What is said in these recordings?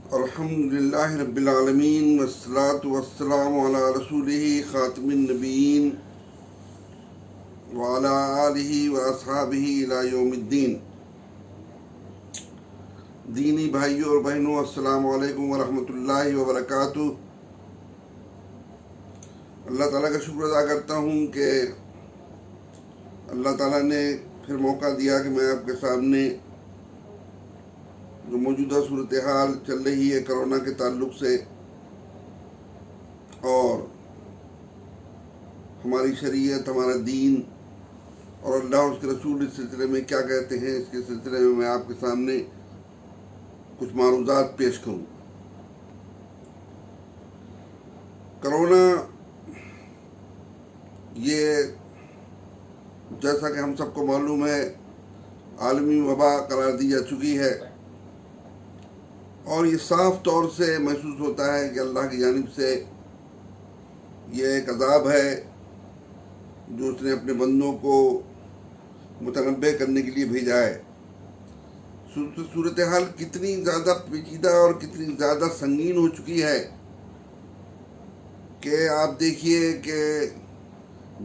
الحمدللہ رب العالمین والصلاة والسلام علی رسولہ خاتم النبیین وعلی آلہ واصحابہ الی یوم الدین۔ دینی بھائیوں اور بہنوں، السلام علیکم ورحمۃ اللہ وبرکاتہ۔ اللہ تعالیٰ کا شکر ادا کرتا ہوں کہ اللہ تعالیٰ نے پھر موقع دیا کہ میں آپ کے سامنے جو موجودہ صورتحال چل رہی ہے کرونا کے تعلق سے اور ہماری شریعت، ہمارا دین اور اللہ اور اس کے رسول اس سلسلے میں کیا کہتے ہیں، اس کے سلسلے میں آپ کے سامنے کچھ معروضات پیش کروں۔ کرونا یہ جیسا کہ ہم سب کو معلوم ہے عالمی وبا قرار دی جا چکی ہے، اور یہ صاف طور سے محسوس ہوتا ہے کہ اللہ کی جانب سے یہ ایک عذاب ہے جو اس نے اپنے بندوں کو متنبع کرنے کے لیے بھیجا ہے۔ صورتحال کتنی زیادہ پیچیدہ اور کتنی زیادہ سنگین ہو چکی ہے کہ آپ دیکھیے کہ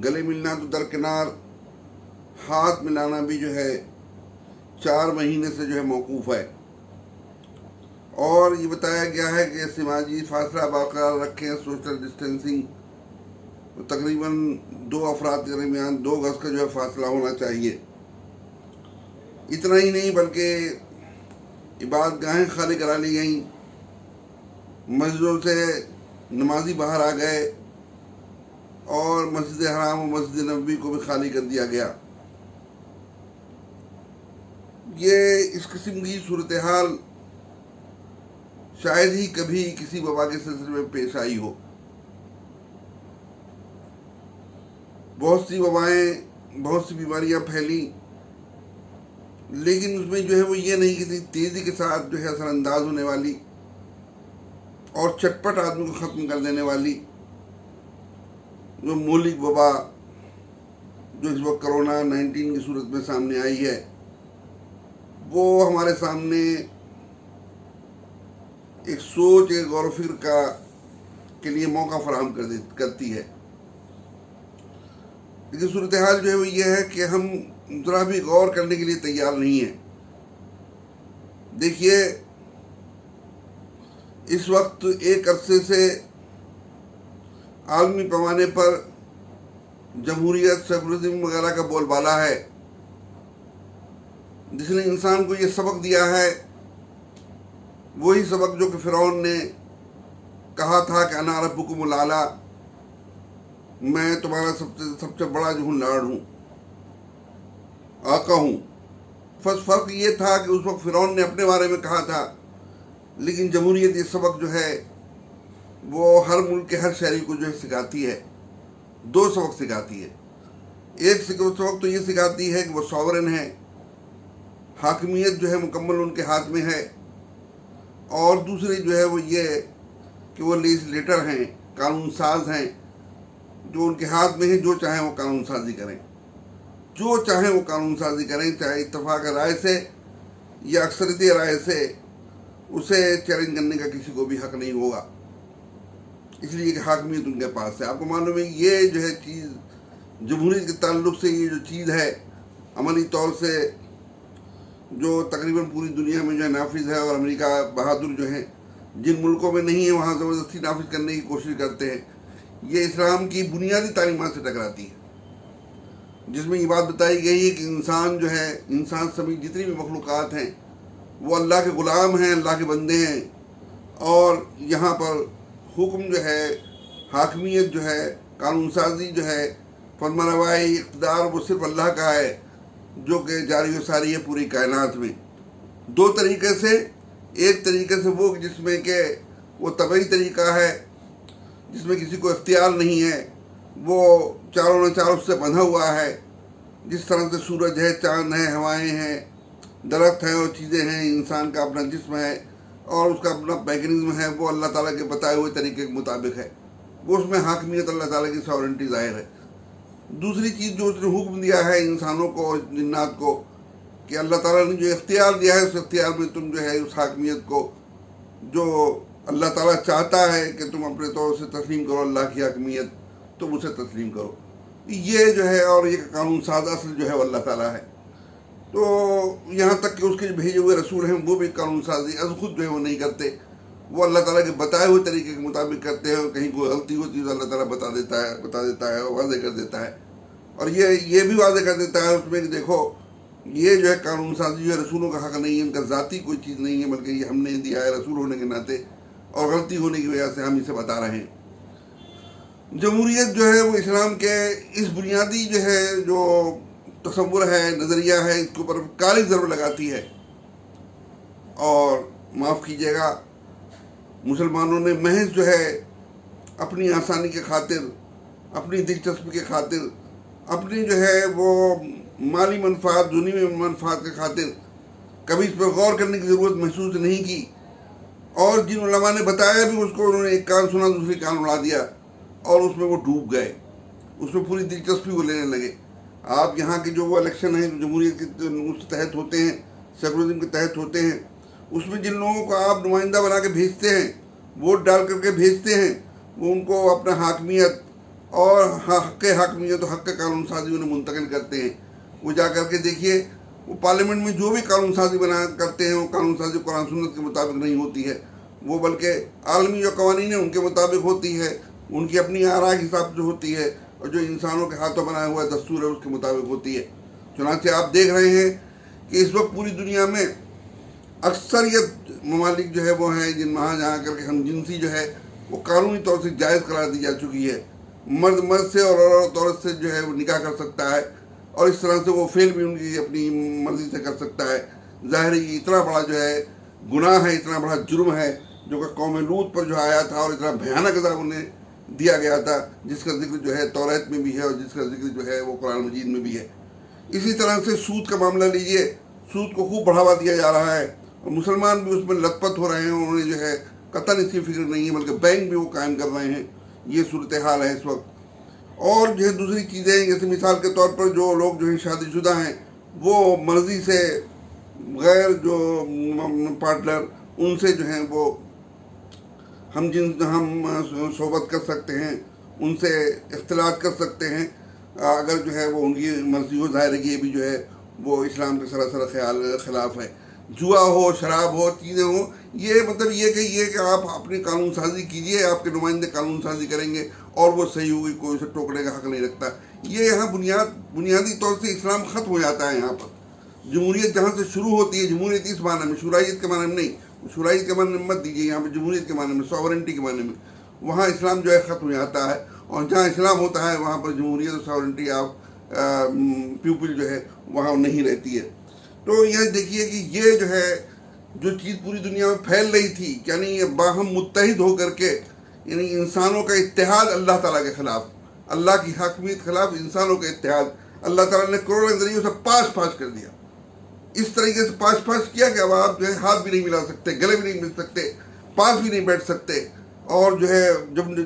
گلے ملنا تو درکنار، ہاتھ ملانا بھی جو ہے 4 مہینے سے جو ہے موقوف ہے، اور یہ بتایا گیا ہے کہ سماجی فاصلہ برقرار رکھیں، سوشل ڈسٹینسنگ، تقریباً 2 افراد کے درمیان 2 گز کا جو ہے فاصلہ ہونا چاہیے۔ اتنا ہی نہیں بلکہ عبادت گاہیں خالی کرا لی گئیں، مسجدوں سے نمازی باہر آ گئے اور مسجد حرام و مسجد نبوی کو بھی خالی کر دیا گیا۔ یہ اس قسم کی صورتحال شاید ہی کبھی کسی وبا کے سلسلے میں پیش آئی ہو۔ بہت سی وبائیں، بہت سی بیماریاں پھیلیں، لیکن اس میں جو ہے وہ یہ نہیں کہ تیزی کے ساتھ جو ہے اثر انداز ہونے والی اور چٹپٹ آدمی کو ختم کر دینے والی جو مہلک وبا جو اس وقت کرونا 19 کی صورت میں سامنے آئی ہے، وہ ہمارے سامنے ایک سوچ، ایک غور و فکر کے لیے موقع فراہم کرتی ہے۔ لیکن صورتحال جو ہے وہ یہ ہے کہ ہم ذرا بھی غور کرنے کے لیے تیار نہیں ہیں۔ دیکھیے، اس وقت ایک عرصے سے عالمی پیمانے پر جمہوریت، سیکولرزم وغیرہ کا بول بالا ہے، جس نے انسان کو یہ سبق دیا ہے، وہی سبق جو کہ فرعون نے کہا تھا کہ انا ربکم الاعلی، میں تمہارا سب سے بڑا جو ہوں لاڈ ہوں، آقا ہوں۔ فرق یہ تھا کہ اس وقت فرعون نے اپنے بارے میں کہا تھا، لیکن جمہوریت یہ سبق جو ہے وہ ہر ملک کے ہر شہری کو جو ہے سکھاتی ہے۔ 2 سبق سکھاتی ہے۔ ایک سبق تو یہ سکھاتی ہے کہ وہ ساورن ہے، حاکمیت جو ہے مکمل ان کے ہاتھ میں ہے، اور دوسری جو ہے وہ یہ کہ وہ لیجسلیٹر ہیں، قانون ساز ہیں، جو ان کے ہاتھ میں ہیں، جو چاہیں وہ قانون سازی کریں، جو چاہیں وہ قانون سازی کریں، چاہے اتفاق رائے سے یا اکثریتی رائے سے، اسے چیلنج کرنے کا کسی کو بھی حق نہیں ہوگا، اس لیے کہ حاکمیت ان کے پاس ہے۔ آپ کو معلوم ہے یہ جو ہے چیز جمہوریت کے تعلق سے یہ جو چیز ہے عملی طور سے جو تقریباً پوری دنیا میں جو ہے نافذ ہے، اور امریکہ بہادر جو ہیں جن ملکوں میں نہیں ہے وہاں زبردستی نافذ کرنے کی کوشش کرتے ہیں، یہ اسلام کی بنیادی تعلیمات سے ٹکراتی ہے، جس میں یہ بات بتائی گئی ہے کہ انسان جو ہے، انسان سمیت جتنی بھی مخلوقات ہیں وہ اللہ کے غلام ہیں، اللہ کے بندے ہیں، اور یہاں پر حکم جو ہے، حاکمیت جو ہے، قانون سازی جو ہے، فرمانروائی، اقتدار وہ صرف اللہ کا ہے، جو کہ جاری و ساری ہے پوری کائنات میں۔ 2 طریقے سے، ایک طریقے سے وہ جس میں کہ وہ طبعی طریقہ ہے، جس میں کسی کو اختیار نہیں ہے، وہ چاروں نے چار اس سے بندھا ہوا ہے، جس طرح سے سورج ہے، چاند ہے، ہوائیں ہیں، درخت ہیں اور چیزیں ہیں، انسان کا اپنا جسم ہے اور اس کا اپنا میکینزم ہے، وہ اللہ تعالیٰ کے بتائے ہوئے طریقے کے مطابق ہے، وہ اس میں حاکمیت اللہ تعالیٰ کی ساورنٹی ظاہر ہے۔ دوسری چیز جو اس نے حکم دیا ہے انسانوں کو، جنات کو، کہ اللہ تعالیٰ نے جو اختیار دیا ہے اس اختیار میں تم جو ہے اس حاکمیت کو جو اللہ تعالیٰ چاہتا ہے کہ تم اپنے طور سے تسلیم کرو اللہ کی حاکمیت، تم اسے تسلیم کرو. یہ جو ہے اور یہ قانون ساز اصل جو ہے وہ اللہ تعالیٰ ہے. تو یہاں تک کہ اس کے جو بھیجے ہوئے رسول ہیں وہ بھی قانون سازی از خود جو ہے وہ نہیں کرتے، وہ اللہ تعالیٰ کے بتائے ہوئے طریقے کے مطابق کرتے ہیں. اور کہیں کوئی غلطی ہوتی ہے تو اللہ تعالیٰ بتا دیتا ہے واضح کر دیتا ہے. اور یہ بھی واضح کر دیتا ہے اس میں کہ دیکھو یہ جو ہے قانون سازی جو ہے رسولوں کا حق نہیں ہے، ان کا ذاتی کوئی چیز نہیں ہے، بلکہ یہ ہم نے دیا ہے رسول ہونے کے ناطے، اور غلطی ہونے کی وجہ سے ہم اسے بتا رہے ہیں. جمہوریت جو ہے وہ اسلام کے اس بنیادی جو ہے جو تصور ہے، نظریہ ہے، اس کے اوپر کالی ضرب لگاتی ہے. اور معاف کیجیے گا، مسلمانوں نے محض جو ہے اپنی آسانی کے خاطر، اپنی دلچسپی کے خاطر، اپنی جو ہے وہ مالی منفعت، دنیوی منفعت کے خاطر کبھی اس پر غور کرنے کی ضرورت محسوس نہیں کی. اور جن علماء نے بتایا بھی اس کو انہوں نے ایک کان سنا دوسری کان اڑا دیا، اور اس میں وہ ڈوب گئے، اس میں پوری دلچسپی وہ لینے لگے. آپ یہاں کے جو وہ الیکشن ہیں جمہوریت کے تحت ہوتے ہیں، سیکولرزم کے تحت ہوتے ہیں، اس میں جن لوگوں کو آپ نمائندہ بنا کے بھیجتے ہیں، ووٹ ڈال کر کے بھیجتے ہیں، وہ ان کو اپنا حاکمیت اور حق حاکمیت و حق قانون سازی انہیں منتقل کرتے ہیں. وہ جا کر کے دیکھیے، وہ پارلیمنٹ میں جو بھی قانون سازی بنا کرتے ہیں وہ قانون سازی قرآن سنت کے مطابق نہیں ہوتی ہے، وہ بلکہ عالمی جو قوانین ہیں ان کے مطابق ہوتی ہے، ان کی اپنی آراء کے حساب سے ہوتی ہے، اور جو انسانوں کے ہاتھوں بنایا ہوا دستور ہے اس کے مطابق ہوتی ہے. چنانچہ آپ دیکھ رہے ہیں کہ اس وقت پوری دنیا میں اکثریت ممالک جو ہے وہ ہیں جن میں جہاں کر کے ہم جنسی جو ہے وہ قانونی طور سے جائز قرار دی جا چکی ہے. مرد سے اور عورت سے جو ہے وہ نکاح کر سکتا ہے، اور اس طرح سے وہ فعل بھی ان کی اپنی مرضی سے کر سکتا ہے. ظاہر ہے یہ اتنا بڑا جو ہے گناہ ہے، اتنا بڑا جرم ہے جو کہ قوم لوط پر جو آیا تھا، اور اتنا بھیانک عذاب انہیں دیا گیا تھا، جس کا ذکر جو ہے توریت میں بھی ہے اور جس کا ذکر جو ہے وہ قرآن مجید میں بھی ہے. اسی طرح سے سود کا معاملہ لیجئے، سود کو خوب بڑھاوا دیا جا رہا ہے، اور مسلمان بھی اس میں لت پت ہو رہے ہیں. انہوں نے جو ہے قطعاً اس کی فکر نہیں ہے، بلکہ بینک بھی وہ قائم کر رہے ہیں. یہ صورتحال ہے اس وقت. اور جو ہے دوسری چیزیں، جیسے مثال کے طور پر جو لوگ جو ہیں شادی شدہ ہیں، وہ مرضی سے غیر جو پارٹنر ان سے جو ہیں وہ ہم صحبت کر سکتے ہیں، ان سے اختلاط کر سکتے ہیں اگر جو ہے وہ ان کی مرضی ہو. ظاہر ہے کہ یہ بھی جو ہے وہ اسلام کے سراسر خلاف ہے. جوا ہو، شراب ہو، چیزیں ہوں، یہ مطلب یہ کہ آپ اپنی قانون سازی کیجئے، آپ کے نمائندے قانون سازی کریں گے اور وہ صحیح ہوگی، کوئی اسے ٹوکنے کا حق نہیں رکھتا. یہ یہاں بنیادی طور سے اسلام ختم ہو جاتا ہے. یہاں پر جمہوریت جہاں سے شروع ہوتی ہے، جمہوریت اس معنی میں، شورائیت کے معنی میں نہیں، شورائیت کے معنی میں مت دیجیے، یہاں پہ جمہوریت کے معنی میں، ساورنٹی کے معنی میں، وہاں اسلام جو ہے ختم ہو جاتا ہے. اور جہاں اسلام ہوتا ہے وہاں پر جمہوریت اور ساورنٹی آف پیپل جو ہے وہاں نہیں رہتی ہے. تو یہ دیکھیے کہ یہ جو ہے جو چیز پوری دنیا میں پھیل رہی تھی، یعنی یہ باہم متحد ہو کر کے، یعنی انسانوں کا اتحاد اللہ تعالیٰ کے خلاف، اللہ کی حاکمیت کے خلاف انسانوں کا اتحاد، اللہ تعالیٰ نے کروڑوں کے ذریعے اسے پاس کر دیا. اس طریقے سے پاس کیا کہ اب آپ جو ہے ہاتھ بھی نہیں ملا سکتے، گلے بھی نہیں مل سکتے، پاس بھی نہیں بیٹھ سکتے. اور جو ہے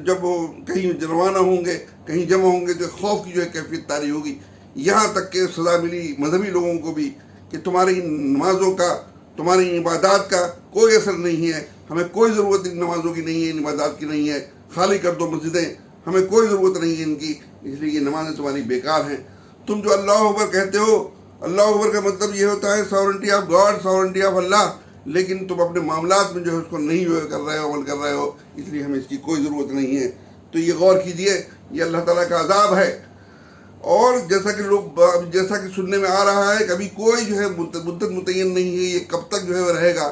جب وہ کہیں روانہ ہوں گے، کہیں جمع ہوں گے تو خوف کی جو ہے کیفیت طاری ہوگی. یہاں تک کہ سزا ملی مذہبی لوگوں کو بھی کہ تمہاری نمازوں کا، تمہاری عبادات کا کوئی اثر نہیں ہے، ہمیں کوئی ضرورت ان نمازوں کی نہیں ہے، ان عبادات کی نہیں ہے، خالی کر دو مسجدیں، ہمیں کوئی ضرورت نہیں ہے ان کی، اس لیے یہ نمازیں تمہاری بیکار ہیں. تم جو اللہ اکبر کہتے ہو، اللہ اکبر کا مطلب یہ ہوتا ہے sovereignty of God, sovereignty of Allah, لیکن تم اپنے معاملات میں جو ہے اس کو نہیں کر رہے ہو، عمل کر رہے ہو، اس لیے ہمیں اس کی کوئی ضرورت نہیں ہے. تو یہ غور کیجئے، یہ اللہ تعالیٰ کا عذاب ہے. اور جیسا کہ سننے میں آ رہا ہے کہ ابھی کوئی جو ہے مدت متعین نہیں ہے، یہ کب تک جو ہے وہ رہے گا،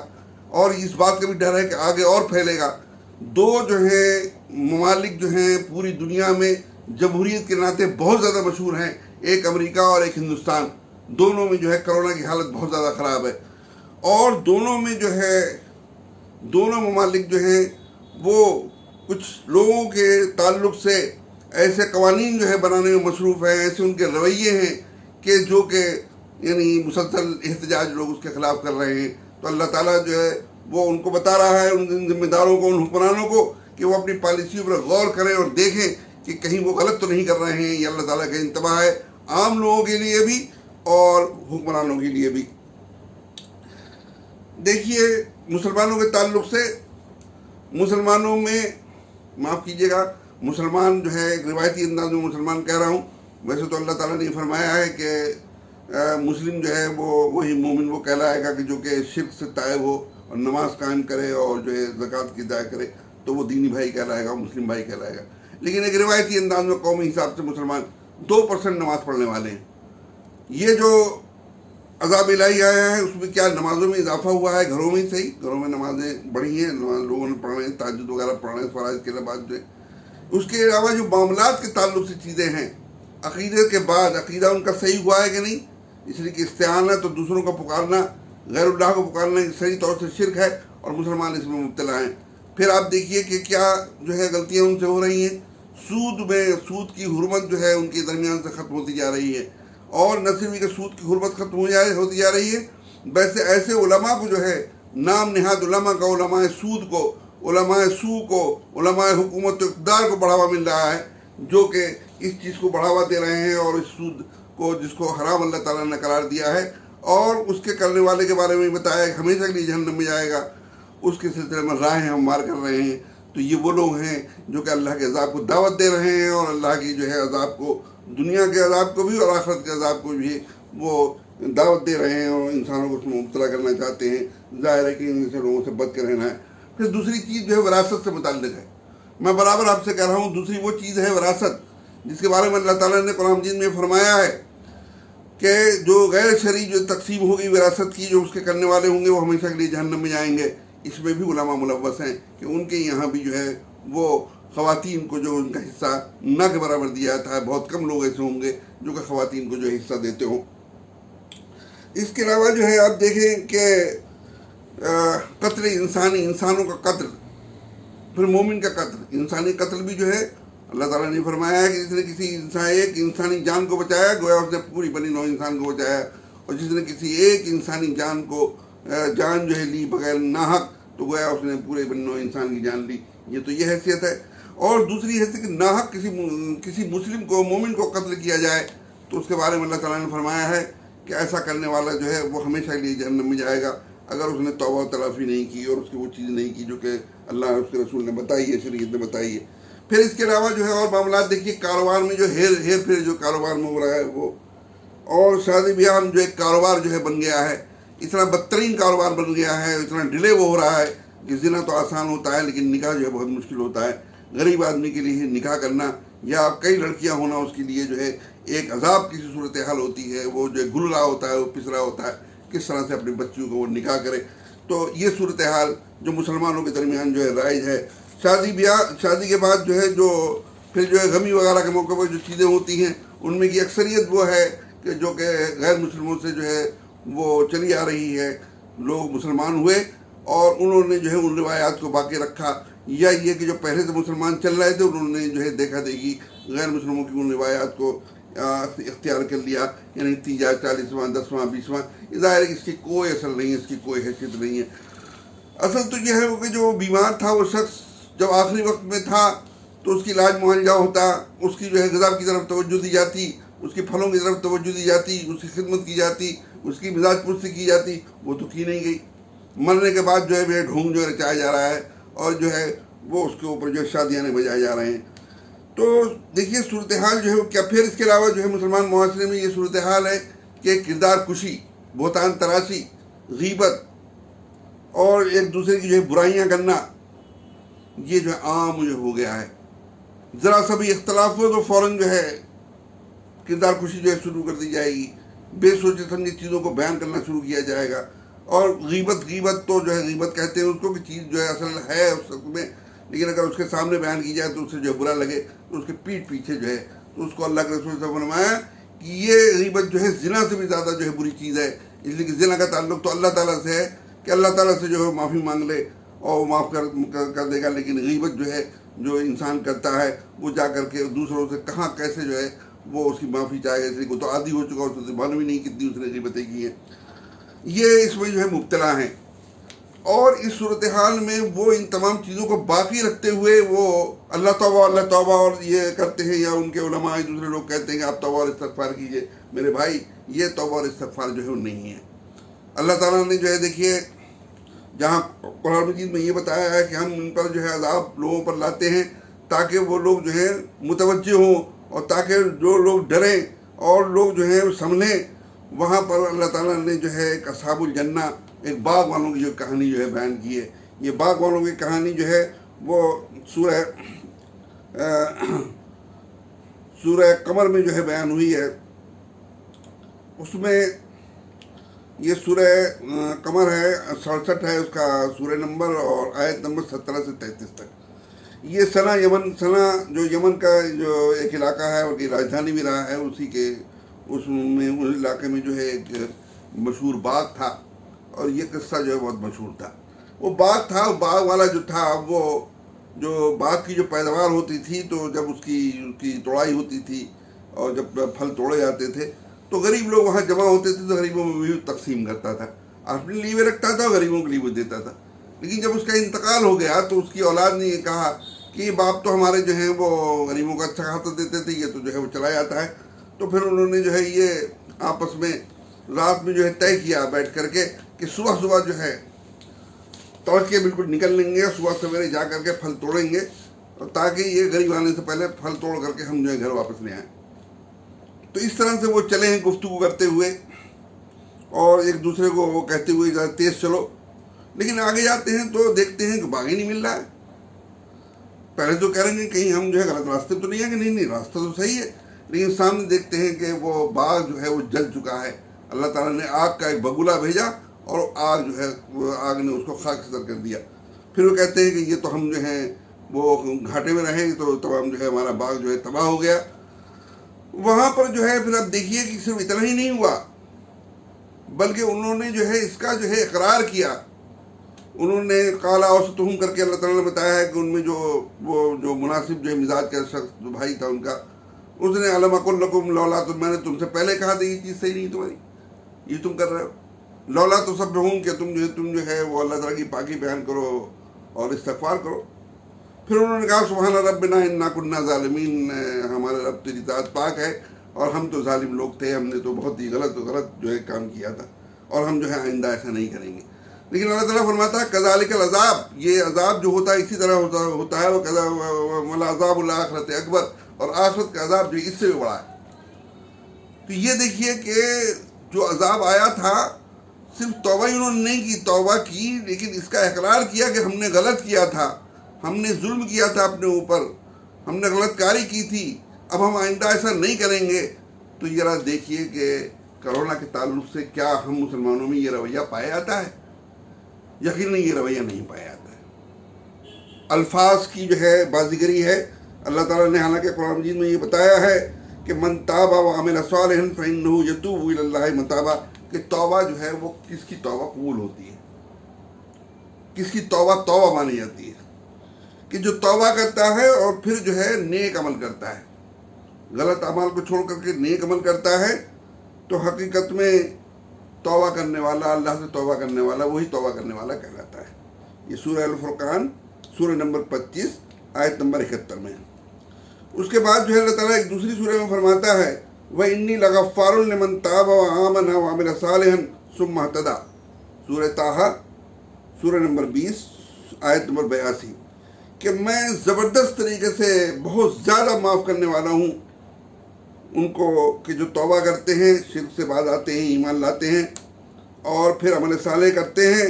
اور اس بات کا بھی ڈر ہے کہ آگے اور پھیلے گا. دو جو ہے ممالک جو ہیں پوری دنیا میں جمہوریت کے ناطے بہت زیادہ مشہور ہیں، ایک امریکہ اور ایک ہندوستان. دونوں میں جو ہے کرونا کی حالت بہت زیادہ خراب ہے، اور دونوں میں جو ہے دونوں ممالک جو ہیں وہ کچھ لوگوں کے تعلق سے ایسے قوانین جو ہے بنانے میں مصروف ہیں، ایسے ان کے رویے ہیں کہ جو کہ یعنی مسلسل احتجاج لوگ اس کے خلاف کر رہے ہیں. تو اللہ تعالیٰ جو ہے وہ ان کو بتا رہا ہے، ان ذمہ داروں کو، ان حکمرانوں کو، کہ وہ اپنی پالیسیوں پر غور کریں اور دیکھیں کہ کہیں وہ غلط تو نہیں کر رہے ہیں. یہ اللہ تعالیٰ کا انتباہ ہے، عام لوگوں کے لیے بھی اور حکمرانوں کے لیے بھی. دیکھیے مسلمانوں کے تعلق سے مسلمانوں میں معاف کیجیے گا، مسلمان جو ہے ایک روایتی انداز میں مسلمان کہہ رہا ہوں، ویسے تو اللہ تعالیٰ نے فرمایا ہے کہ مسلم جو ہے وہ وہی مومن وہ کہلائے گا کہ جو کہ شرک سے طائب ہو اور نماز قائم کرے اور جو ہے زکوٰۃ کی ادا کرے، تو وہ دینی بھائی کہلائے گا، مسلم بھائی کہلائے گا۔ لیکن ایک روایتی انداز میں قومی حساب سے مسلمان 2% نماز پڑھنے والے ہیں۔ یہ جو عذاب الہی آیا ہے اس میں کیا نمازوں میں اضافہ ہوا ہے؟ گھروں میں ہی صحیح، گھروں میں نمازیں بڑھی ہیں، لوگوں نے پڑھ رہے ہیں، تہجد وغیرہ پڑھ رہے ہیں فرائض کے بعد جو ہے۔ اس کے علاوہ جو معاملات کے تعلق سے چیزیں ہیں، عقیدے کے بعد عقیدہ ان کا صحیح ہوا ہے کہ نہیں، اس لیے کہ استعانت اور دوسروں کا پکارنا، غیر اللہ کو پکارنا صحیح طور سے شرک ہے اور مسلمان اس میں مبتلا ہیں۔ پھر آپ دیکھیے کہ کیا جو ہے غلطیاں ان سے ہو رہی ہیں، سود کی حرمت جو ہے ان کے درمیان سے ختم ہوتی جا رہی ہے، اور نہ صرف کہ سود کی حرمت ختم ہوتی جا رہی ہے، ویسے ایسے علماء کو جو ہے نام نہاد علماء کا، علماء سود کو، علماء سو کو، علماء حکومت و اقتدار کو بڑھاوا مل رہا ہے، جو کہ اس چیز کو بڑھاوا دے رہے ہیں، اور اس سود کو جس کو حرام اللہ تعالیٰ نے قرار دیا ہے اور اس کے کرنے والے کے بارے میں بتایا کہ ہمیشہ کے لیے جہنم میں جائے گا، اس کے سلسلے میں راہیں ہموار کر رہے ہیں۔ تو یہ وہ لوگ ہیں جو کہ اللہ کے عذاب کو دعوت دے رہے ہیں، اور اللہ کی جو ہے عذاب کو، دنیا کے عذاب کو بھی اور آخرت کے عذاب کو بھی وہ دعوت دے رہے ہیں، اور انسانوں کو اس میں مبتلا کرنا چاہتے ہیں۔ ظاہر ہے کہ ان سے لوگوں سے بچ کے رہنا ہے۔ پھر دوسری چیز جو ہے وراثت سے متعلق ہے۔ میں برابر آپ سے کہہ رہا ہوں، دوسری وہ چیز ہے وراثت، جس کے بارے میں اللہ تعالیٰ نے قرآن مجید میں فرمایا ہے کہ جو غیر شرعی جو تقسیم ہوگی وراثت کی، جو اس کے کرنے والے ہوں گے وہ ہمیشہ کے لیے جہنم میں جائیں گے۔ اس میں بھی علماء ملوث ہیں کہ ان کے یہاں بھی جو ہے وہ خواتین کو جو ان کا حصہ نہ کے برابر دیا جاتا ہے۔ بہت کم لوگ ایسے ہوں گے جو کہ خواتین کو جو حصہ دیتے ہوں۔ اس کے علاوہ جو ہے آپ دیکھیں کہ قتل انسانوں کا قتل، پھر مومن کا قتل، انسانی قتل بھی جو ہے اللہ تعالیٰ نے فرمایا ہے کہ جس نے کسی ایک انسانی جان کو بچایا گویا اس نے پوری بنی نوع انسان کو بچایا، اور جس نے کسی ایک انسانی جان جو ہے لی بغیر ناحق، تو گویا اس نے پورے بنی نوع انسان کی جان لی۔ یہ تو یہ حیثیت ہے۔ اور دوسری حیثیت کہ ناحق کسی مسلم کو، مومن کو قتل کیا جائے، تو اس کے بارے میں اللہ تعالیٰ نے فرمایا ہے کہ ایسا کرنے والا جو ہے وہ ہمیشہ کے لیے جہنم میں جائے گا، اگر اس نے توبہ و تلافی نہیں کی اور اس کی وہ چیز نہیں کی جو کہ اللہ اور اس کے رسول نے بتائی ہے، شریعت نے بتائی ہے۔ پھر اس کے علاوہ جو ہے اور معاملات دیکھیے، کاروبار میں جو ہیر پھیر جو کاروبار میں ہو رہا ہے وہ، اور شادی بیاہ جو ایک کاروبار جو ہے بن گیا ہے، اتنا بدترین کاروبار بن گیا ہے، اتنا ڈیلے وہ ہو رہا ہے کہ زنا تو آسان ہوتا ہے لیکن نکاح جو ہے بہت مشکل ہوتا ہے۔ غریب آدمی کے لیے نکاح کرنا یا کئی لڑکیاں ہونا اس کے لیے جو ہے ایک عذاب کی صورتحال ہوتی ہے۔ وہ جو ہے گل رہا ہوتا ہے، وہ پس رہا ہوتا ہے، کس طرح سے اپنی بچیوں کو وہ نکاح کرے۔ تو یہ صورتحال جو مسلمانوں کے درمیان جو ہے رائج ہے۔ شادی کے بعد جو ہے پھر جو ہے غمی وغیرہ کے موقع پر جو چیزیں ہوتی ہیں، ان میں کی اکثریت وہ ہے کہ جو کہ غیر مسلموں سے جو ہے وہ چلی آ رہی ہے۔ لوگ مسلمان ہوئے اور انہوں نے جو ہے ان روایات کو باقی رکھا، یا یہ کہ جو پہلے سے مسلمان چل رہے تھے انہوں نے جو ہے دیکھا دیکھی غیر مسلموں کی ان روایات کو اختیار کر لیا، یعنی تیجا 40واں 10واں 20واں۔ ظاہر ہے کہ اس کی کوئی اصل نہیں ہے، اس کی کوئی حیثیت نہیں ہے۔ اصل تو یہ ہے کہ جو بیمار تھا وہ شخص جب آخری وقت میں تھا تو اس کی علاج معالجہ ہوتا، اس کی جو ہے غذا کی طرف توجہ دی جاتی، اس کی پھلوں کی طرف توجہ دی جاتی، اس کی خدمت کی جاتی، اس کی مزاج پرسی کی جاتی، وہ تو کی نہیں گئی۔ مرنے کے بعد جو ہے ڈھونگ جو ہے رچایا جا رہا ہے، اور جو ہے وہ اس کے اوپر جو شادیاں بجائے جا رہے ہیں۔ تو دیکھیے صورتحال جو ہے کیا۔ پھر اس کے علاوہ جو ہے مسلمان معاشرے میں یہ صورتحال ہے کہ کردار کشی، بہتان تراشی، غیبت اور ایک دوسرے کی جو ہے برائیاں کرنا، یہ جو ہے عام جو ہو گیا ہے۔ ذرا سا بھی اختلاف ہو تو فوراً جو ہے کردار کشی جو ہے شروع کر دی جائے گی، بے سوچے سمجھے چیزوں کو بیان کرنا شروع کیا جائے گا۔ اور غیبت تو جو ہے غیبت کہتے ہیں اس کو کہ چیز جو ہے اصل ہے اس وقت میں، لیکن اگر اس کے سامنے بیان کی جائے تو اس سے جو ہے برا لگے، تو اس کے پیٹھ پیچھے جو ہے تو اس کو اللہ کے رسول سے فرمایا کہ یہ غیبت جو ہے زنا سے بھی زیادہ جو ہے بری چیز ہے، اس لیے کہ زنا کا تعلق تو اللہ تعالیٰ سے ہے کہ اللہ تعالیٰ سے جو ہے معافی مانگ لے اور وہ معاف کر دے گا، لیکن غیبت جو ہے جو انسان کرتا ہے وہ جا کر کے دوسروں سے کہاں کیسے جو ہے وہ اس کی معافی چاہے گا، اس لیے وہ تو عادی ہو چکا، اس سے معلوم ہی نہیں کتنی اس نے غیبتیں کی ہیں۔ یہ اس میں جو ہے مبتلا ہیں، اور اس صورتحال میں وہ ان تمام چیزوں کو باقی رکھتے ہوئے وہ اللہ توبہ اور یہ کرتے ہیں، یا ان کے علماء دوسرے لوگ کہتے ہیں کہ آپ توبہ اور استغفار کیجئے۔ میرے بھائی، یہ توبہ اور استغفار جو ہے وہ نہیں ہے۔ اللہ تعالیٰ نے جو ہے دیکھیے جہاں قرآن مجید میں یہ بتایا ہے کہ ہم ان پر جو ہے عذاب لوگوں پر لاتے ہیں تاکہ وہ لوگ جو ہے متوجہ ہوں اور تاکہ جو لوگ ڈریں اور لوگ جو ہے سنبھلیں. وہاں پر اللہ تعالیٰ نے جو ہے ایک اصحاب الجنہ، ایک باغ والوں کی جو کہانی جو ہے بیان کی ہے. یہ باغ والوں کی کہانی جو ہے وہ سورہ قمر میں جو ہے بیان ہوئی ہے. اس میں یہ سورہ قمر ہے 67 ہے اس کا سورہ نمبر، اور آیت نمبر 17 سے 33 تک. یہ سنا جو یمن کا جو ایک علاقہ ہے اور کی راجدھانی بھی رہا ہے، اسی کے اس علاقے میں جو ہے ایک مشہور باغ تھا، اور یہ قصہ جو ہے بہت مشہور تھا. وہ باغ تھا، باغ والا جو تھا وہ جو باغ کی جو پیداوار ہوتی تھی تو جب اس کی توڑائی ہوتی تھی اور جب پھل توڑے جاتے تھے تو غریب لوگ وہاں جمع ہوتے تھے، تو غریبوں میں بھی تقسیم کرتا تھا، اپنے لیے بھی رکھتا تھا اور غریبوں کے لیے بھی دیتا تھا. لیکن جب اس کا انتقال ہو گیا تو اس کی اولاد نے یہ کہا کہ یہ باپ تو ہمارے جو ہیں وہ غریبوں کا اچھا خاصا دیتے تھے، یہ تو جو ہے وہ چلا جاتا ہے. تو پھر انہوں نے جو ہے یہ آپس میں رات میں جو ہے طے کیا بیٹھ کر کے کہ صبح جو ہے تڑکے بالکل نکل لیں گے، صبح سویرے جا کر کے پھل توڑیں گے، تاکہ یہ غریب آنے سے پہلے پھل توڑ کر کے ہم جو ہے گھر واپس لے آئیں. تو اس طرح سے وہ چلے ہیں گفتگو کرتے ہوئے اور ایک دوسرے کو وہ کہتے ہوئے ذرا تیز چلو. لیکن آگے جاتے ہیں تو دیکھتے ہیں کہ باغ ہی نہیں مل رہا ہے. پہلے تو کہہ رہے ہیں کہ کہیں ہم جو ہے غلط راستے تو نہیں ہیں، کہ نہیں راستہ تو صحیح ہے، لیکن سامنے دیکھتے ہیں کہ وہ باغ جو ہے وہ جل چکا ہے. اللہ تعالیٰ نے آگ کا ایک بگولا بھیجا اور آگ جو ہے وہ آگ نے اس کو خاک سر کر دیا. پھر وہ کہتے ہیں کہ یہ تو ہم جو ہیں وہ گھاٹے میں رہیں تو تمام جو ہے ہمارا باغ جو ہے تباہ ہو گیا. وہاں پر جو ہے پھر اب دیکھیے کہ صرف اتنا ہی نہیں ہوا، بلکہ انہوں نے جو ہے اس کا جو ہے اقرار کیا. انہوں نے قال اوسطہم کر کے اللہ تعالیٰ نے بتایا ہے کہ ان میں جو مناسب جو ہے مزاج کا شخص جو بھائی تھا ان کا، اس نے الم اقل لکم لولا، تو میں نے تم سے پہلے کہا تھا یہ چیز صحیح نہیں تمہاری، یہ تم کر رہے ہو. لولا تو سب ہوں کہ تم جو ہے وہ اللہ تعالیٰ کی پاکی بیان کرو اور استغفار کرو. پھر انہوں نے کہا سبحان ربنا انا کنا ظالمین، ہمارے رب تیری ذات پاک ہے اور ہم تو ظالم لوگ تھے، ہم نے تو بہت ہی غلط جو ہے کام کیا تھا، اور ہم جو ہے آئندہ ایسا نہیں کریں گے. لیکن اللہ تعالیٰ فرماتا ہے کذالک العذاب، یہ عذاب جو ہوتا ہے اسی طرح ہوتا ہے. وَلَعَذَابُ الْآخِرَةِ اکبر، اور آخرت کا عذاب جو اس سے بھی بڑا ہے. تو یہ دیکھیے کہ جو عذاب آیا تھا صرف توبہ ہی انہوں نے نہیں کی، توبہ کی لیکن اس کا اقرار کیا کہ ہم نے غلط کیا تھا، ہم نے ظلم کیا تھا اپنے اوپر، ہم نے غلط کاری کی تھی، اب ہم آئندہ ایسا نہیں کریں گے. تو ذرا دیکھیے کہ کرونا کے تعلق سے کیا ہم مسلمانوں میں یہ رویہ پایا جاتا ہے؟ یقیناً یہ رویہ نہیں پایا جاتا ہے. الفاظ کی جو ہے بازیگری ہے. اللہ تعالیٰ نے حالانکہ قرآن مجید میں یہ بتایا ہے کہ من تاب وعمل صالحا فإنه يتوب إلى الله متابا، کہ توبہ جو ہے وہ کس کی توبہ قبول ہوتی ہے، کس کی توبہ مانی جاتی ہے، کہ جو توبہ کرتا ہے اور پھر جو ہے نیک عمل کرتا ہے، غلط اعمال کو چھوڑ کر کے نیک عمل کرتا ہے، تو حقیقت میں توبہ کرنے والا، اللہ سے توبہ کرنے والا، وہی توبہ کرنے والا کہلاتا ہے. یہ سورہ الفرقان سورہ نمبر 25 آیت نمبر 71 میں. اس کے بعد جو ہے اللہ تعالیٰ ایک دوسری سورہ میں فرماتا ہے وَإِنِّي لَغَفَّارٌ لِمَن تَابَ وَآمَنَ وَعَمِلَ صَالِحًا ثُمَّ اهْتَدَىٰ، سورہ طٰہٰ سورہ نمبر 20 آیت نمبر 82، کہ میں زبردست طریقے سے بہت زیادہ معاف کرنے والا ہوں ان کو کہ جو توبہ کرتے ہیں، شرک سے باز آتے ہیں، ایمان لاتے ہیں اور پھر عمل صالح کرتے ہیں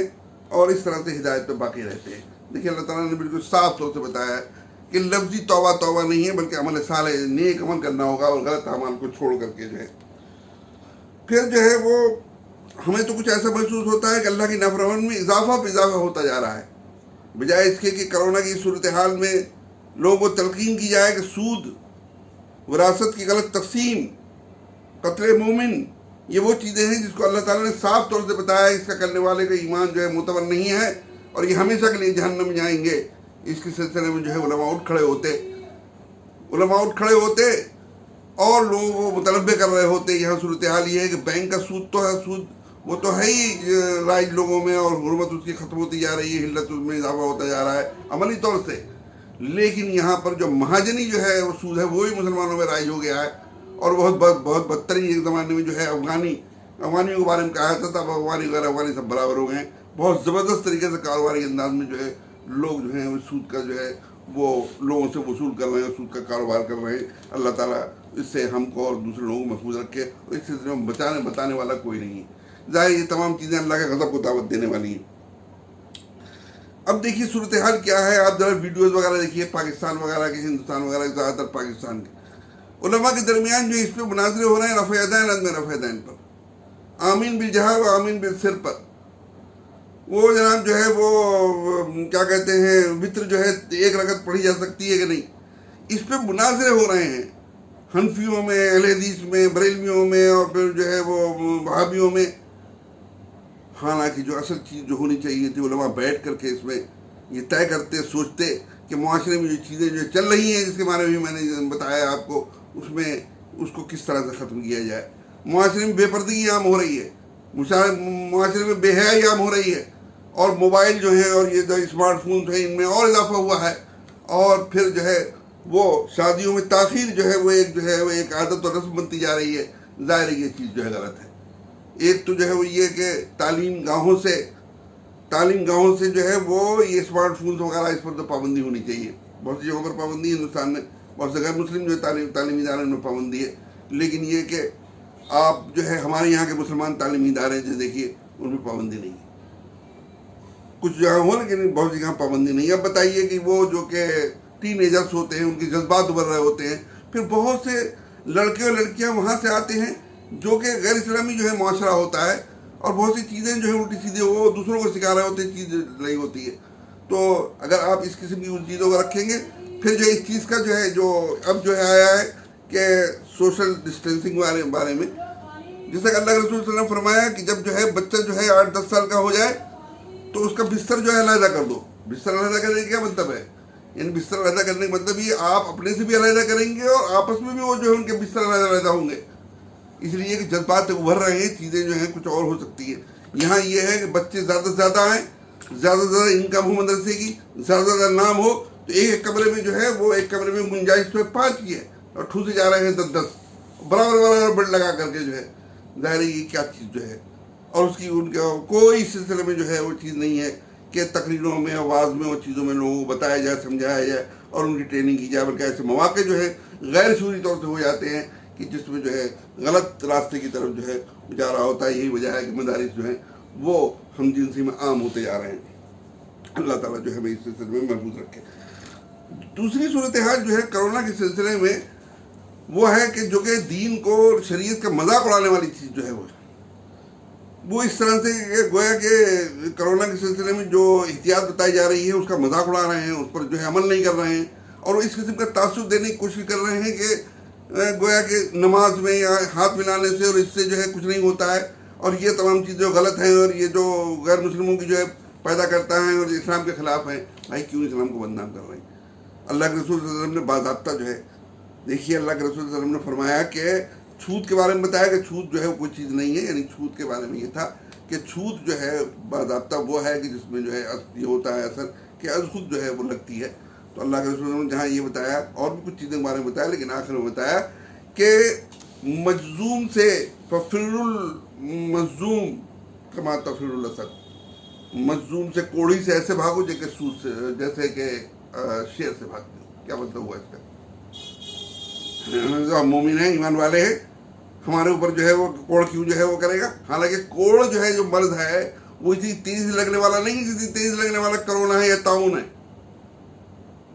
اور اس طرح سے ہدایت پہ باقی رہتے ہیں. دیکھیے اللہ تعالیٰ نے بالکل صاف طور سے بتایا ہے کہ لفظی توبہ نہیں ہے، بلکہ عمل صالح، نیک عمل کرنا ہوگا اور غلط اعمال کو چھوڑ کر کے جو ہے. پھر جو ہے وہ ہمیں تو کچھ ایسا محسوس ہوتا ہے کہ اللہ کی نافرمانی میں اضافہ پہ اضافہ ہوتا جا رہا ہے، بجائے اس کے کہ کرونا کی صورتحال میں لوگوں کو تلقین کی جائے کہ سود، وراثت کی غلط تقسیم، قتل مومن، یہ وہ چیزیں ہیں جس کو اللہ تعالیٰ نے صاف طور سے بتایا ہے اس کا کرنے والے کا ایمان جو ہے معتبر نہیں ہے اور یہ ہمیشہ کے لیے جہنم میں جائیں گے. اس کے سلسلے میں جو ہے علماء اٹھ کھڑے ہوتے اور لوگوں کو متنبع کر رہے ہوتے. یہاں صورتحال یہ ہے کہ بینک کا سود تو ہے، سود وہ تو ہے ہی رائج لوگوں میں اور حرمت اس کی ختم ہوتی جا رہی ہے، حلت اس میں اضافہ ہوتا جا رہا ہے عملی طور سے. لیکن یہاں پر جو مہاجنی جو ہے وہ سود ہے وہی مسلمانوں میں رائج ہو گیا ہے، اور بہت بدترین ایک زمانے میں جو ہے افغانیوں کے بارے میں کہا جاتا تھا، اب افغانی غیر افغانی سب برابر ہو گئے ہیں. بہت زبردست طریقے سے کاروباری انداز میں جو ہے لوگ جو ہیں وہ سود کا جو ہے وہ لوگوں سے وصول کر رہے ہیں، سود کا کاروبار کر رہے ہیں۔ اللہ تعالیٰ اس سے ہم کو اور دوسرے لوگوں کو محفوظ رکھے، اور اس سلسلے میں بتانے والا کوئی نہیں ہے۔ ظاہر یہ تمام چیزیں اللہ کے غضب کو دعوت دینے والی ہیں۔ اب دیکھیے صورتحال کیا ہے، آپ ذرا ویڈیوز وغیرہ دیکھیے پاکستان وغیرہ کے، ہندوستان وغیرہ کے، زیادہ تر پاکستان کے علماء کے درمیان جو اس پہ مناظرے ہو رہے ہیں رفع یدین، عدم رفع یدین پر، آمین بالجہر و آمین بالسر پر۔ وہ جناب جو ہے وہ کیا کہتے ہیں وطر جو ہے 1 رکعت پڑھی جا سکتی ہے کہ نہیں، اس پہ مناظرے ہو رہے ہیں حنفیوں میں، اہل حدیث میں، بریلویوں میں، اور پھر جو ہے وہ وہابیوں میں۔ حالانکہ جو اصل چیز جو ہونی چاہیے تھی، علماء بیٹھ کر کے اس میں یہ طے کرتے، سوچتے کہ معاشرے میں جو چیزیں جو چل رہی ہیں، جس کے بارے میں میں نے بتایا آپ کو، اس کو کس طرح سے ختم کیا جائے۔ معاشرے میں بے پردگی عام ہو رہی ہے، معاشرے میں بے حیائی عام ہو رہی ہے، اور موبائل جو ہیں اور یہ جو اسمارٹ فونز ہیں ان میں اور اضافہ ہوا ہے، اور پھر جو ہے وہ شادیوں میں تاخیر جو ہے وہ ایک عادت اور رسم بنتی جا رہی ہے۔ ظاہر ہے یہ چیز جو ہے غلط ہے۔ ایک تو جو ہے وہ یہ کہ تعلیم گاہوں سے جو ہے وہ یہ اسمارٹ فونز وغیرہ اس پر تو پابندی ہونی چاہیے۔ بہت سی جگہوں پر پابندی ہے ہندوستان میں، بہت سے غیر مسلم جو تعلیمی ادارے میں پابندی ہے، لیکن یہ کہ آپ جو ہے ہمارے یہاں کے مسلمان تعلیمی ادارے جو دیکھیے ان میں پابندی نہیں ہے۔ کچھ جگہ ہو لیکن بہت سی جگہ پابندی نہیں ہے۔ اب بتائیے کہ وہ جو کہ ٹین ایجرس ہوتے ہیں، ان کے جذبات ابھر رہے ہوتے ہیں، پھر بہت سے لڑکے اور لڑکیاں وہاں سے آتے ہیں جو کہ غیر اسلامی جو ہے معاشرہ ہوتا ہے، اور بہت سی چیزیں جو ہیں الٹی سیدھے وہ دوسروں کو سکھا رہے ہوتے ہیں، چیز نہیں ہوتی ہے۔ تو اگر آپ اس قسم کی ان چیزوں کو رکھیں گے، پھر جو اس چیز کا جو ہے جو اب جو ہے آیا ہے کہ سوشل ڈسٹینسنگ بارے میں، جیسا کہ اللہ کے رسول صلی اللہ علیہ وسلم نے فرمایا کہ جب جو ہے بچہ جو ہے 8-10 سال کا ہو جائے تو اس کا بستر جو ہے علیحدہ کر دو۔ بستر علیحدہ کرنے کا کیا مطلب ہے؟ یعنی بستر علیحدہ کرنے کا مطلب یہ آپ اپنے سے بھی علیحدہ کریں گے، اور آپس میں بھی وہ جو ہے ان کے بستر علیحدہ ہوں گے، اس لیے کہ جذبات ابھر رہے ہیں، چیزیں جو ہیں کچھ اور ہو سکتی ہے۔ یہاں یہ ہے کہ بچے زیادہ سے زیادہ آئیں، زیادہ سے زیادہ انکم ہو مدرسے کی، زیادہ سے زیادہ نام ہو، تو ایک کمرے میں جو ہے وہ ایک کمرے میں گنجائش تو ہے 5 کی ہے، اور ٹھوسے جا رہے ہیں 10 برابر بڑ لگا کر کے جو ہے۔ ظاہر یہ کیا چیز جو ہے، اور اس کی ان کا کوئی سلسلے میں جو ہے وہ چیز نہیں ہے کہ تقریروں میں، آواز میں، اور چیزوں میں لوگوں کو بتایا جائے، سمجھایا جائے اور ان کی ٹریننگ کی جائے، بلکہ ایسے مواقع جو ہے غیر شعوری طور سے ہو جاتے ہیں کہ جس میں جو ہے غلط راستے کی طرف جو ہے جا رہا ہوتا ہے۔ یہی وجہ ہے کہ مدارس جو ہیں وہ ہم جنسی میں عام ہوتے جا رہے ہیں۔ اللہ تعالیٰ جو ہے ہمیں اس سلسلے میں محفوظ رکھے۔ دوسری صورتحال جو ہے کرونا کے سلسلے میں وہ ہے کہ جو کہ دین کو، شریعت کا مذاق اڑانے والی چیز جو ہے وہ اس طرح سے کہ گویا کہ کرونا کے سلسلے میں جو احتیاط بتائی جا رہی ہے اس کا مذاق اڑا رہے ہیں، اس پر جو ہے عمل نہیں کر رہے ہیں، اور اس قسم کا تاثر دینے کی کوشش کر رہے ہیں کہ گویا کہ نماز میں یا ہاتھ ملانے سے اور اس سے جو ہے کچھ نہیں ہوتا ہے، اور یہ تمام چیزیں جو غلط ہیں اور یہ جو غیر مسلموں کی جو ہے پیدا کرتا ہے اور اسلام کے خلاف ہیں۔ بھائی کیوں اسلام کو بدنام کر رہے ہیں؟ اللہ کے رسول صلی اللہ علیہ وسلم نے باضابطہ جو ہے، دیکھیے اللہ کے رسول صلی اللہ علیہ وسلم نے فرمایا کہ چھوت کے بارے میں بتایا کہ چھوت جو ہے کوئی چیز نہیں ہے، یعنی چھوت کے بارے میں یہ تھا کہ چھوت جو ہے باضابطہ وہ ہے کہ جس میں جو ہے یہ ہوتا ہے اثر کہ از خود جو ہے وہ لگتی ہے۔ تو اللہ کے رسول نے جہاں یہ بتایا، اور بھی کچھ چیزیں کے بارے میں بتایا، لیکن آخر میں بتایا کہ مجزوم سے ففر المجزوم کما تفر الاسد، مجزوم سے، کوڑی سے ایسے بھاگو جیسے کہ شیر سے بھاگتے ہو۔ کیا مطلب ہوا اس کا؟ ہم مومن ہیں، ایمان والے ہیں، ہمارے اوپر جو ہے وہ کوڑ کیوں جو ہے وہ کرے گا؟ حالانکہ کوڑ جو ہے جو مرض ہے وہ اتنی تیزی سے لگنے والا نہیں ہے جتنی تیزی لگنے والا کرونا ہے یا طاعون ہے۔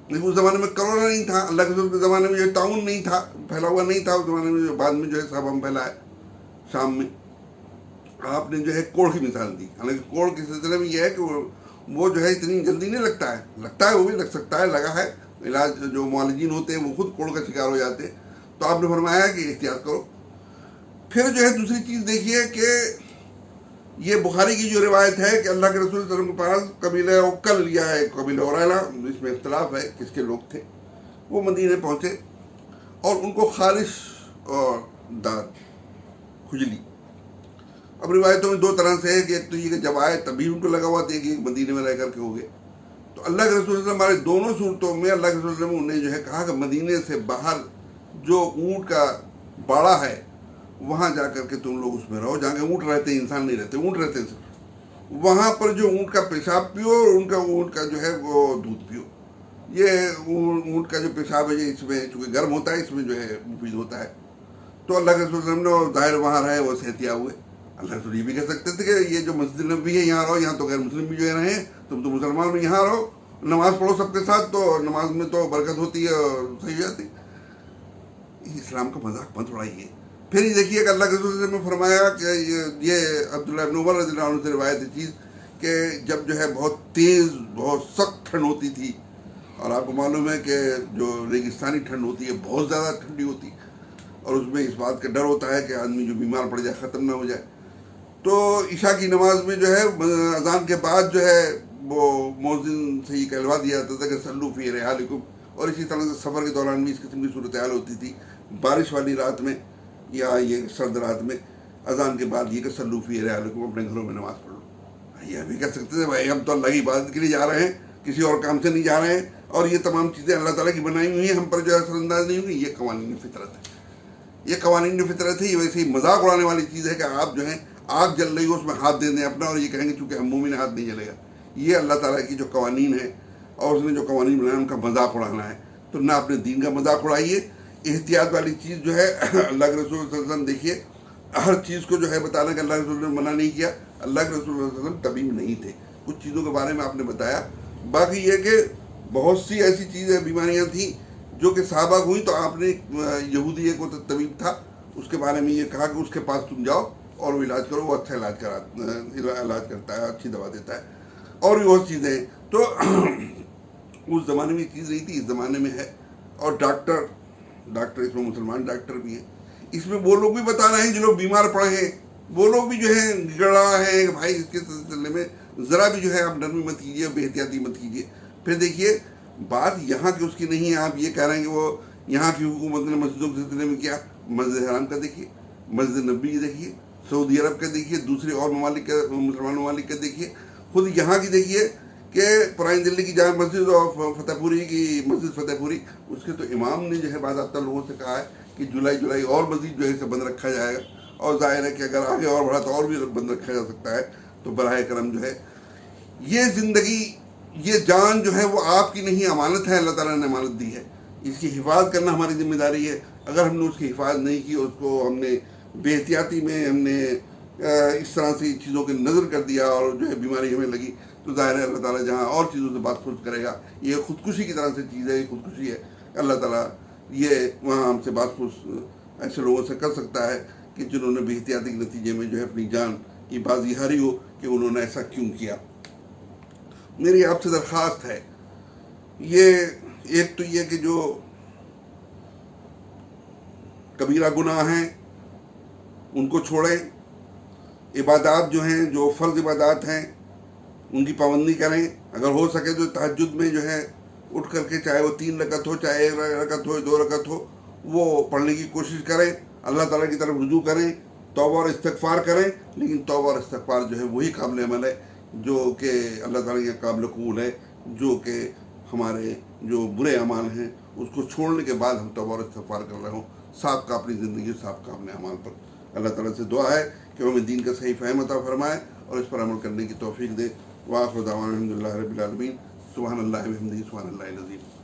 لیکن اس زمانے میں کرونا نہیں تھا، اللہ کے رسول کے زمانے میں جو طاعون نہیں تھا، پھیلا ہوا نہیں تھا اس زمانے میں، جو بعد میں جو ہے سب ہم پھیلا ہے شام میں۔ آپ نے جو ہے کوڑ کی مثال دی، حالانکہ کوڑ کے سلسلے میں یہ ہے کہ وہ جو ہے اتنی جلدی نہیں لگتا ہے، وہ بھی لگ سکتا ہے، لگا ہے، علاج جو معالجین ہوتے ہیں وہ خود کوڑ کا شکار ہو جاتے ہیں۔ تو آپ نے فرمایا کہ احتیاط کرو۔ پھر جو ہے دوسری چیز دیکھیے کہ یہ بخاری کی جو روایت ہے کہ اللہ کے رسول صلی اللہ علیہ وسلم کے پاس قبیلہ اوکل یا قبیلہ اورینا، اس میں اختلاف ہے کس کے لوگ تھے، وہ مدینے پہنچے اور ان کو خارش اور داد، کھجلی۔ اب روایتوں میں 2 طرح سے ہے کہ ایک تو یہ کہ جب آئے تبھی ان کو لگا ہوا تھا، کہ مدینے میں رہ کر کے ہو گئے۔ تو اللہ کے رسول صلی اللہ علیہ وسلم ہمارے دونوں صورتوں میں اللہ کے رسول صلی اللہ علیہ وسلم نے جو ہے کہا کہ مدینے سے باہر جو اونٹ کا باڑا ہے وہاں جا کر کے تم لوگ اس میں رہو، جہاں کے اونٹ رہتے ہیں، انسان نہیں رہتے، اونٹ رہتے ہیں صرف۔ وہاں پر جو اونٹ کا پیشاب پیو اور اونٹ کا جو ہے وہ دودھ پیو. یہ اونٹ کا جو پیشاب ہے اس میں چونکہ گرم ہوتا ہے اس میں جو ہے مفید ہوتا ہے. تو اللہ کے رسول صلی اللہ علیہ وسلم نے ظاہر وہاں رہے وہ صحتیاب ہوئے. اللہ رسول یہ بھی کہہ سکتے تھے کہ یہ جو مسجد نبوی ہے یہاں رہو, یہاں تو غیر مسلم بھی جو ہے رہے, تم تو مسلمان میں یہاں رہو, نماز پڑھو سب کے ساتھ, تو نماز میں تو برکت ہوتی ہے اور صحیح ہو جاتی. اسلام کا مذاق مت اڑائیے. پھر یہ دیکھیے کہ اللہ کے رسول صلی اللہ علیہ وسلم نے فرمایا کہ یہ عبداللہ ابن عمر رضی اللہ عنہ سے روایت ہے چیز کہ جب جو ہے بہت تیز بہت سخت ٹھنڈ ہوتی تھی, اور آپ کو معلوم ہے کہ جو ریگستانی ٹھنڈ ہوتی ہے بہت زیادہ ٹھنڈی ہوتی, اور اس میں اس بات کا ڈر ہوتا ہے کہ آدمی جو بیمار پڑ جائے ختم نہ ہو جائے. تو عشاء کی نماز میں جو ہے اذان کے بعد جو ہے وہ مؤذن سے یہ کہلوا دیا جاتا تھا کہ صلو فی رحالکم, اور اسی طرح سے سفر کے دوران بھی اس قسم کی صورتحال ہوتی تھی. بارش والی رات میں یا یہ سرد رات میں اذان کے بعد یہ کہ صلو فی رحالکم, اپنے گھروں میں نماز پڑھ لو. یہ بھی کہہ سکتے تھے بھائی ہم تو اللہ کی عبادت کے لیے جا رہے ہیں, کسی اور کام سے نہیں جا رہے ہیں, اور یہ تمام چیزیں اللہ تعالیٰ کی بنائی ہوئی ہیں, ہم پر جو ہے اثر انداز نہیں ہوئی. یہ قوانین فطرت ہے, یہ قوانین فطرت ہے. یہ ویسے ہی مذاق اڑانے والی چیز ہے کہ آپ جو ہیں آگ جل رہی ہو اس میں ہاتھ دے دیں اپنا, اور یہ کہیں گے چونکہ ہم مومن ہاتھ نہیں جلے گا. یہ اللہ تعالیٰ کی جو قوانین ہے اور اس نے جو قوانین بنائے ان کا مذاق اڑانا ہے. تو نہ اپنے دین کا مذاق اڑائیے. احتیاط والی چیز جو ہے اللہ کے رسول صلی اللہ علیہ وسلم دیکھیے ہر چیز کو جو ہے بتانا کہ اللہ کے رسول نے منع نہیں کیا. اللہ کے رسول صلی اللہ علیہ وسلم طبیب نہیں تھے, کچھ چیزوں کے بارے میں آپ نے بتایا. باقی یہ کہ بہت سی ایسی چیزیں بیماریاں تھیں جو کہ صحابہ کو ہوئی, تو آپ نے یہودی ایک وہ طبیب تھا اس کے بارے میں یہ کہا کہ اس کے پاس تم جاؤ اور وہ علاج کرو, وہ اچھا علاج کرتا ہے, اچھی دوا دیتا ہے, اور بھی بہت چیزیں ہیں. تو اس زمانے میں یہ چیز نہیں تھی, اس زمانے میں ہے. اور ڈاکٹر اس میں مسلمان ڈاکٹر بھی ہیں, اس میں وہ لوگ بھی بتا رہے ہیں جو لوگ بیمار پڑے ہیں, وہ لوگ بھی جو ہے گڑا ہے کہ بھائی اس کے سلسلے میں ذرا بھی جو ہے آپ نرمی مت کیجیے, بے احتیاطی مت کیجیے. پھر دیکھیے بات یہاں کی اس کی نہیں ہے, آپ یہ کہہ رہے ہیں کہ وہ یہاں کی حکومت نے مسجدوں کے سلسلے میں کیا. مسجد حرام کا دیکھیے, مسجد نبوی دیکھیے, سعودی عرب کا دیکھیے, دوسرے اور ممالک کا مسلمان ممالک کا دیکھیے, خود یہاں کی دیکھیے کہ پرانی دلی کی جامع مسجد اور فتح پوری کی مسجد فتح پوری, اس کے تو امام نے جو ہے باضابطہ لوگوں سے کہا ہے کہ جولائی اور مزید جو ہے اسے بند رکھا جائے گا, اور ظاہر ہے کہ اگر آگے اور بڑھا تو اور بھی بند رکھا جا سکتا ہے. تو براہ کرم جو ہے یہ زندگی یہ جان جو ہے وہ آپ کی نہیں امانت ہے, اللہ تعالیٰ نے امانت دی ہے, اس کی حفاظت کرنا ہماری ذمہ داری ہے. اگر ہم نے اس کی حفاظت نہیں کی, اس کو ہم نے بے احتیاطی میں ہم نے اس طرح سے چیزوں کے نظر کر دیا اور جو ہے بیماری ہمیں لگی, تو ظاہر ہے اللہ تعالیٰ جہاں اور چیزوں سے بات خوش کرے گا. یہ خودکشی کی طرح سے چیز ہے, یہ خودکشی ہے. اللہ تعالیٰ یہ وہاں ہم سے بات خوش ایسے لوگوں سے کر سکتا ہے کہ جنہوں نے بے احتیاطی کے نتیجے میں جو ہے اپنی جان کی بازی ہاری ہو کہ انہوں نے ایسا کیوں کیا. میری آپ سے درخواست ہے, یہ ایک تو یہ کہ جو کبیرہ گناہ ہیں ان کو چھوڑیں, عبادات جو ہیں جو فرض عبادات ہیں ان کی پابندی کریں. اگر ہو سکے تو تہجد میں جو ہے اٹھ کر کے چاہے وہ 3 رکعت ہو, چاہے 1 رکعت ہو, 2 رکعت ہو, وہ پڑھنے کی کوشش کریں, اللہ تعالیٰ کی طرف رجوع کریں, توبہ اور استغفار کریں. لیکن توبہ اور استغفار جو ہے وہی قابل عمل ہے جو کہ اللہ تعالیٰ کے قابل قبول ہے, جو کہ ہمارے جو برے اعمال ہیں اس کو چھوڑنے کے بعد ہم توبہ اور استغفار کر رہے ہوں. صاف کا اپنی زندگی, صاف کا اپنے اعمال پر. اللہ تعالیٰ سے دعا ہے کہ ہمیں دین کا صحیح فہم عطا فرمائے اور اس پر عمل کرنے کی توفیق دے. وآخر دعوانا الحمدللہ رب العالمین. سبحان اللہ و بحمدہ, سبحان اللہ العظیم.